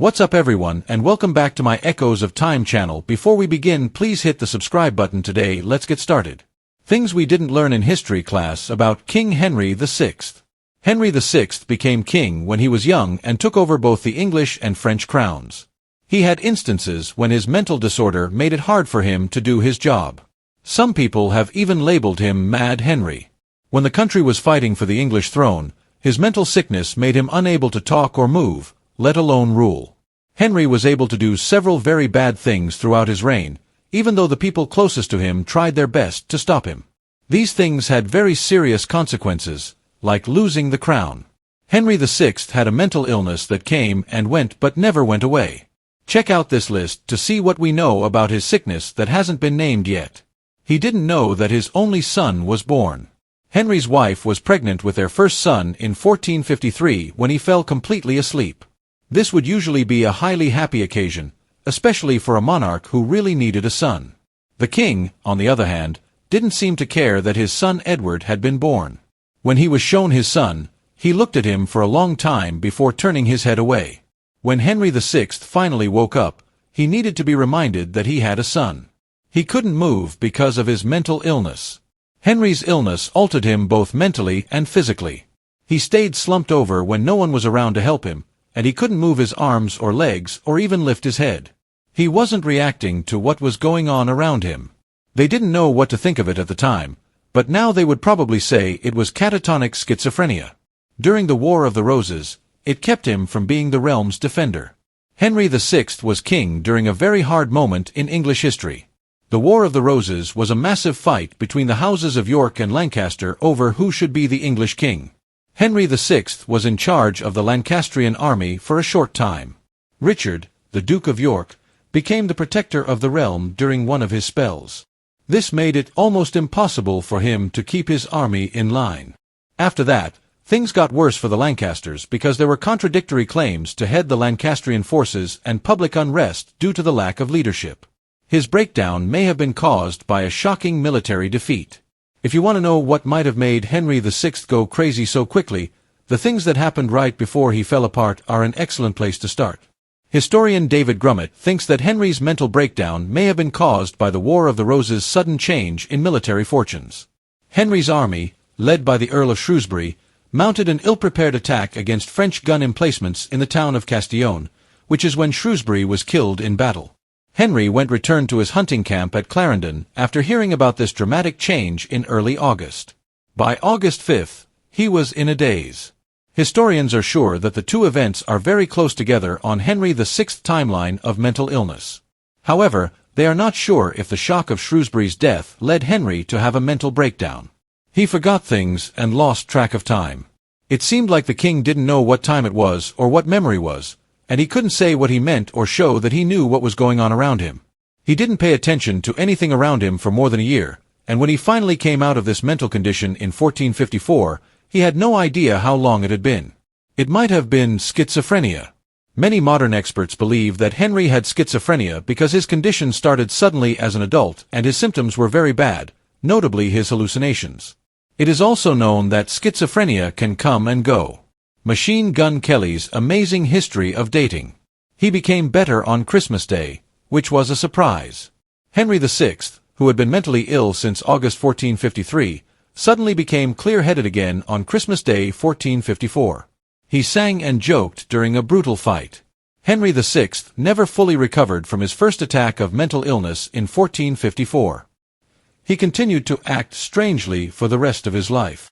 What's up everyone, and welcome back to my Echoes of Time channel. Before we begin, please hit the subscribe button today. Let's get started. Things we didn't learn in history class about King Henry VI. Henry VI became king when he was young and took over both the English and French crowns. He had instances when his mental disorder made it hard for him to do his job. Some people have even labeled him Mad Henry. When the country was fighting for the English throne, his mental sickness made him unable to talk or move, let alone rule. Henry was able to do several very bad things throughout his reign, even though the people closest to him tried their best to stop him. These things had very serious consequences, like losing the crown. Henry VI had a mental illness that came and went but never went away. Check out this list to see what we know about his sickness that hasn't been named yet. He didn't know that his only son was born. Henry's wife was pregnant with their first son in 1453 when he fell completely asleep. This would usually be a highly happy occasion, especially for a monarch who really needed a son. The king, on the other hand, didn't seem to care that his son Edward had been born. When he was shown his son, he looked at him for a long time before turning his head away. When Henry VI finally woke up, he needed to be reminded that he had a son. He couldn't move because of his mental illness. Henry's illness altered him both mentally and physically. He stayed slumped over when no one was around to help him, and he couldn't move his arms or legs or even lift his head. He wasn't reacting to what was going on around him. They didn't know what to think of it at the time, but now they would probably say it was catatonic schizophrenia. During the War of the Roses, it kept him from being the realm's defender. Henry VI was king during a very hard moment in English history. The War of the Roses was a massive fight between the houses of York and Lancaster over who should be the English king. Henry VI was in charge of the Lancastrian army for a short time. Richard, the Duke of York, became the protector of the realm during one of his spells. This made it almost impossible for him to keep his army in line. After that, things got worse for the Lancasters because there were contradictory claims to head the Lancastrian forces and public unrest due to the lack of leadership. His breakdown may have been caused by a shocking military defeat. If you want to know what might have made Henry VI go crazy so quickly, the things that happened right before he fell apart are an excellent place to start. Historian David Grummett thinks that Henry's mental breakdown may have been caused by the War of the Roses' sudden change in military fortunes. Henry's army, led by the Earl of Shrewsbury, mounted an ill-prepared attack against French gun emplacements in the town of Castillon, which is when Shrewsbury was killed in battle. Henry returned to his hunting camp at Clarendon after hearing about this dramatic change in early August. By August 5th, he was in a daze. Historians are sure that the two events are very close together on Henry VI's timeline of mental illness. However, they are not sure if the shock of Shrewsbury's death led Henry to have a mental breakdown. He forgot things and lost track of time. It seemed like the king didn't know what time it was or what memory was, and he couldn't say what he meant or show that he knew what was going on around him. He didn't pay attention to anything around him for more than a year, and when he finally came out of this mental condition in 1454, he had no idea how long it had been. It might have been schizophrenia. Many modern experts believe that Henry had schizophrenia because his condition started suddenly as an adult and his symptoms were very bad, notably his hallucinations. It is also known that schizophrenia can come and go. Machine Gun Kelly's Amazing History of Dating. He became better on Christmas Day, which was a surprise. Henry VI, who had been mentally ill since August 1453, suddenly became clear-headed again on Christmas Day 1454. He sang and joked during a brutal fight. Henry VI never fully recovered from his first attack of mental illness in 1454. He continued to act strangely for the rest of his life.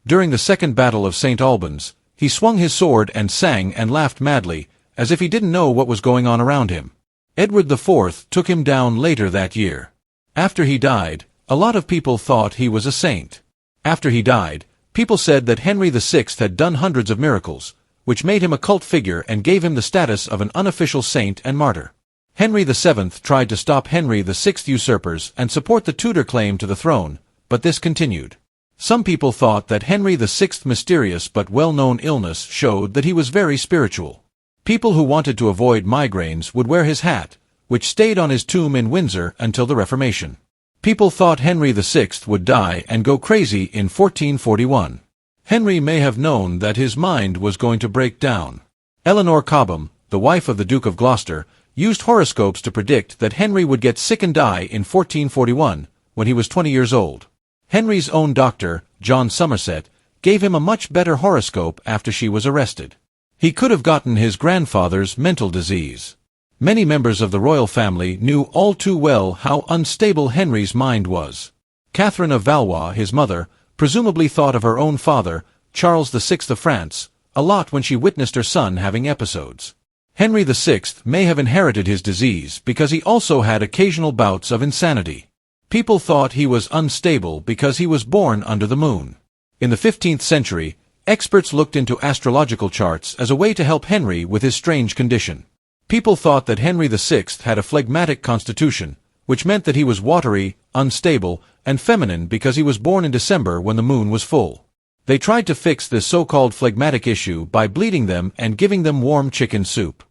During the Second Battle of St. Albans, he swung his sword and sang and laughed madly, as if he didn't know what was going on around him. Edward IV took him down later that year. After he died, a lot of people thought he was a saint. After he died, people said that Henry VI had done hundreds of miracles, which made him a cult figure and gave him the status of an unofficial saint and martyr. Henry VII tried to stop Henry VI's usurpers and support the Tudor claim to the throne, but this continued. Some people thought that Henry VI's mysterious but well-known illness showed that he was very spiritual. People who wanted to avoid migraines would wear his hat, which stayed on his tomb in Windsor until the Reformation. People thought Henry VI would die and go crazy in 1441. Henry may have known that his mind was going to break down. Eleanor Cobham, the wife of the Duke of Gloucester, used horoscopes to predict that Henry would get sick and die in 1441, when he was 20 years old. Henry's own doctor, John Somerset, gave him a much better horoscope after she was arrested. He could have gotten his grandfather's mental disease. Many members of the royal family knew all too well how unstable Henry's mind was. Catherine of Valois, his mother, presumably thought of her own father, Charles VI of France, a lot when she witnessed her son having episodes. Henry VI may have inherited his disease because he also had occasional bouts of insanity. People thought he was unstable because he was born under the moon. In the 15th century, experts looked into astrological charts as a way to help Henry with his strange condition. People thought that Henry VI had a phlegmatic constitution, which meant that he was watery, unstable, and feminine because he was born in December when the moon was full. They tried to fix this so-called phlegmatic issue by bleeding them and giving them warm chicken soup.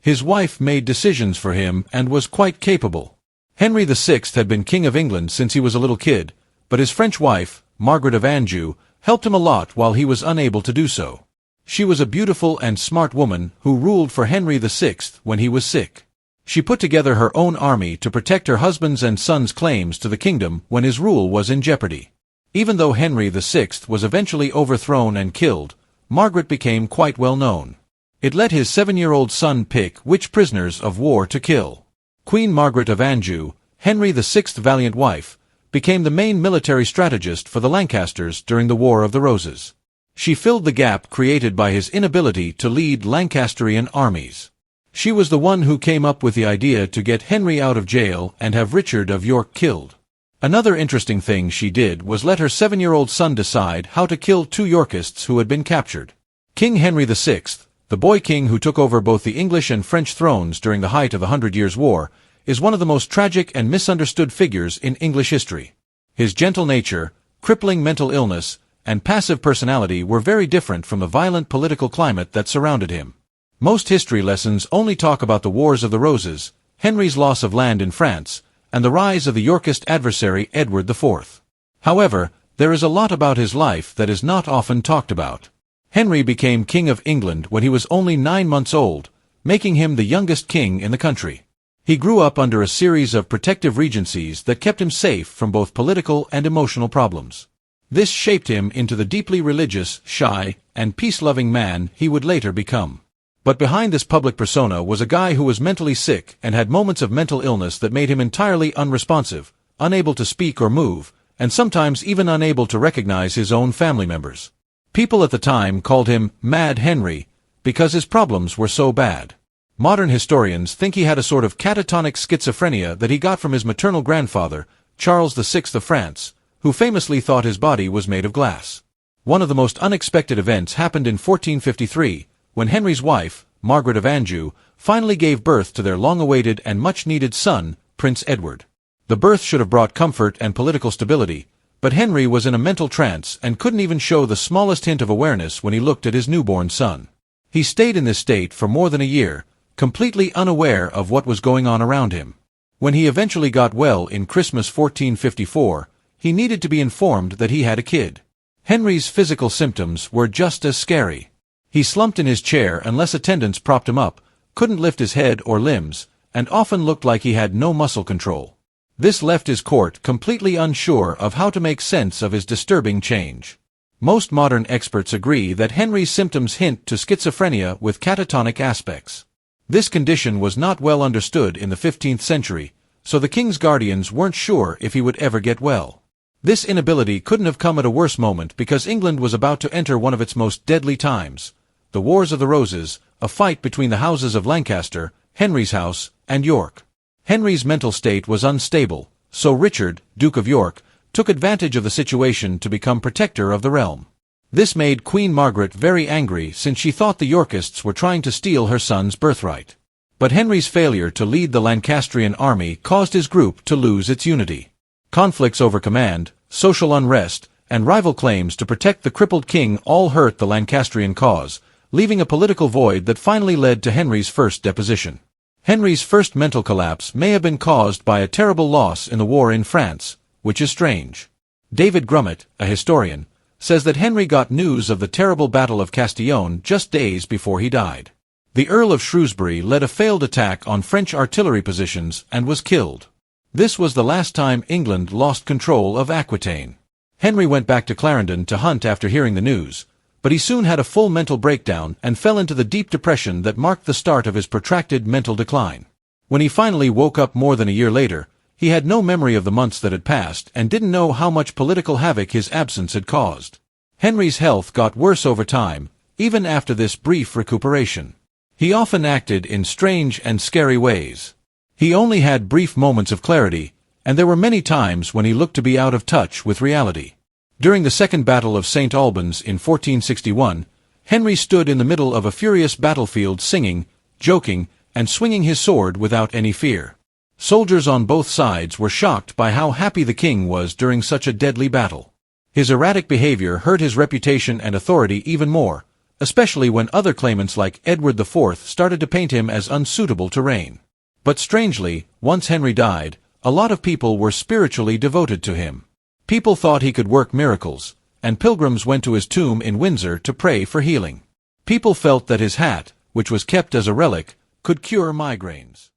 His wife made decisions for him and was quite capable. Henry VI had been King of England since he was a little kid, but his French wife, Margaret of Anjou, helped him a lot while he was unable to do so. She was a beautiful and smart woman who ruled for Henry VI when he was sick. She put together her own army to protect her husband's and son's claims to the kingdom when his rule was in jeopardy. Even though Henry VI was eventually overthrown and killed, Margaret became quite well known. It let his 7-year-old son pick which prisoners of war to kill. Queen Margaret of Anjou, Henry VI's valiant wife, became the main military strategist for the Lancasters during the War of the Roses. She filled the gap created by his inability to lead Lancastrian armies. She was the one who came up with the idea to get Henry out of jail and have Richard of York killed. Another interesting thing she did was let her 7-year-old son decide how to kill 2 Yorkists who had been captured. King Henry VI, the boy king who took over both the English and French thrones during the height of the 100 Years' War, is one of the most tragic and misunderstood figures in English history. His gentle nature, crippling mental illness, and passive personality were very different from the violent political climate that surrounded him. Most history lessons only talk about the Wars of the Roses, Henry's loss of land in France, and the rise of the Yorkist adversary Edward IV. However, there is a lot about his life that is not often talked about. Henry became King of England when he was only 9 months old, making him the youngest king in the country. He grew up under a series of protective regencies that kept him safe from both political and emotional problems. This shaped him into the deeply religious, shy, and peace-loving man he would later become. But behind this public persona was a guy who was mentally sick and had moments of mental illness that made him entirely unresponsive, unable to speak or move, and sometimes even unable to recognize his own family members. People at the time called him Mad Henry because his problems were so bad. Modern historians think he had a sort of catatonic schizophrenia that he got from his maternal grandfather, Charles VI of France, who famously thought his body was made of glass. One of the most unexpected events happened in 1453, when Henry's wife, Margaret of Anjou, finally gave birth to their long-awaited and much-needed son, Prince Edward. The birth should have brought comfort and political stability, but Henry was in a mental trance and couldn't even show the smallest hint of awareness when he looked at his newborn son. He stayed in this state for more than a year, completely unaware of what was going on around him. When he eventually got well in Christmas 1454, he needed to be informed that he had a kid. Henry's physical symptoms were just as scary. He slumped in his chair unless attendants propped him up, couldn't lift his head or limbs, and often looked like he had no muscle control. This left his court completely unsure of how to make sense of his disturbing change. Most modern experts agree that Henry's symptoms hint to schizophrenia with catatonic aspects. This condition was not well understood in the 15th century, so the king's guardians weren't sure if he would ever get well. This inability couldn't have come at a worse moment because England was about to enter one of its most deadly times, the Wars of the Roses, a fight between the houses of Lancaster, Henry's house, and York. Henry's mental state was unstable, so Richard, Duke of York, took advantage of the situation to become protector of the realm. This made Queen Margaret very angry since she thought the Yorkists were trying to steal her son's birthright. But Henry's failure to lead the Lancastrian army caused his group to lose its unity. Conflicts over command, social unrest, and rival claims to protect the crippled king all hurt the Lancastrian cause, leaving a political void that finally led to Henry's first deposition. Henry's first mental collapse may have been caused by a terrible loss in the war in France, which is strange. David Grummett, a historian, says that Henry got news of the terrible Battle of Castillon just days before he died. The Earl of Shrewsbury led a failed attack on French artillery positions and was killed. This was the last time England lost control of Aquitaine. Henry went back to Clarendon to hunt after hearing the news, but he soon had a full mental breakdown and fell into the deep depression that marked the start of his protracted mental decline. When he finally woke up more than a year later, he had no memory of the months that had passed and didn't know how much political havoc his absence had caused. Henry's health got worse over time, even after this brief recuperation. He often acted in strange and scary ways. He only had brief moments of clarity, and there were many times when he looked to be out of touch with reality. During the Second Battle of St. Albans in 1461, Henry stood in the middle of a furious battlefield singing, joking, and swinging his sword without any fear. Soldiers on both sides were shocked by how happy the king was during such a deadly battle. His erratic behavior hurt his reputation and authority even more, especially when other claimants like Edward IV started to paint him as unsuitable to reign. But strangely, once Henry died, a lot of people were spiritually devoted to him. People thought he could work miracles, and pilgrims went to his tomb in Windsor to pray for healing. People felt that his hat, which was kept as a relic, could cure migraines.